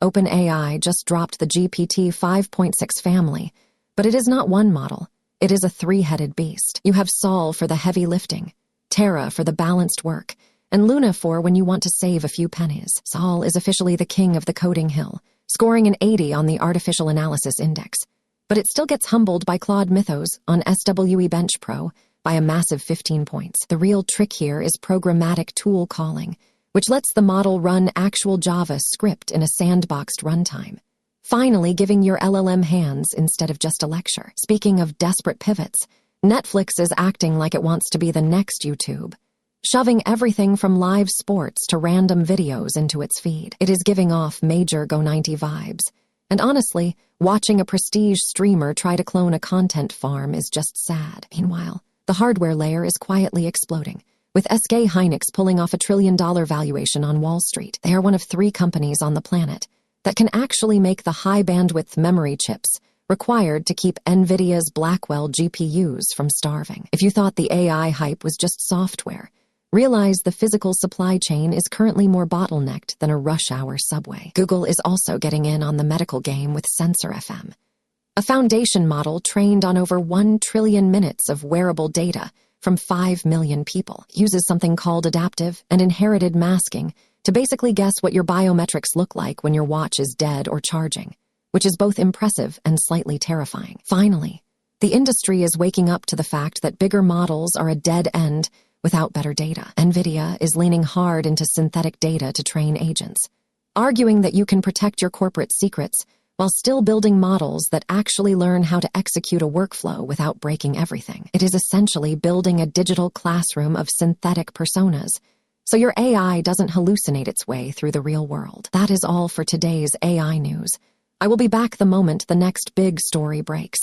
OpenAI just dropped the GPT-5.6 family, but it is not one model. It is a three-headed beast. You have Sol for the heavy lifting, Terra for the balanced work, and Luna for when you want to save a few pennies. Sol is officially the king of the coding hill, scoring an 80 on the Artificial Analysis Index. But it still gets humbled by Claude Mythos on SWE Bench Pro by a massive 15 points. The real trick here is programmatic tool calling, which lets the model run actual Java script in a sandboxed runtime, finally giving your LLM hands instead of just a lecture. Speaking of desperate pivots, Netflix is acting like it wants to be the next YouTube, shoving everything from live sports to random videos into its feed. It is giving off major Go90 vibes. And honestly, watching a prestige streamer try to clone a content farm is just sad. Meanwhile, the hardware layer is quietly exploding, with SK Hynix pulling off $1 trillion valuation on Wall Street. They are one of 3 companies on the planet that can actually make the high-bandwidth memory chips required to keep Nvidia's Blackwell GPUs from starving. If you thought the AI hype was just software, realize the physical supply chain is currently more bottlenecked than a rush-hour subway. Google is also getting in on the medical game with SensorFM, a foundation model trained on over 1 trillion minutes of wearable data from 5 million people. It uses something called adaptive and inherited masking to basically guess what your biometrics look like when your watch is dead or charging, which is both impressive and slightly terrifying. Finally, the industry is waking up to the fact that bigger models are a dead end without better data. Nvidia is leaning hard into synthetic data to train agents, arguing that you can protect your corporate secrets while still building models that actually learn how to execute a workflow without breaking everything. It is essentially building a digital classroom of synthetic personas, so your AI doesn't hallucinate its way through the real world. That is all for today's AI news. I will be back the moment the next big story breaks.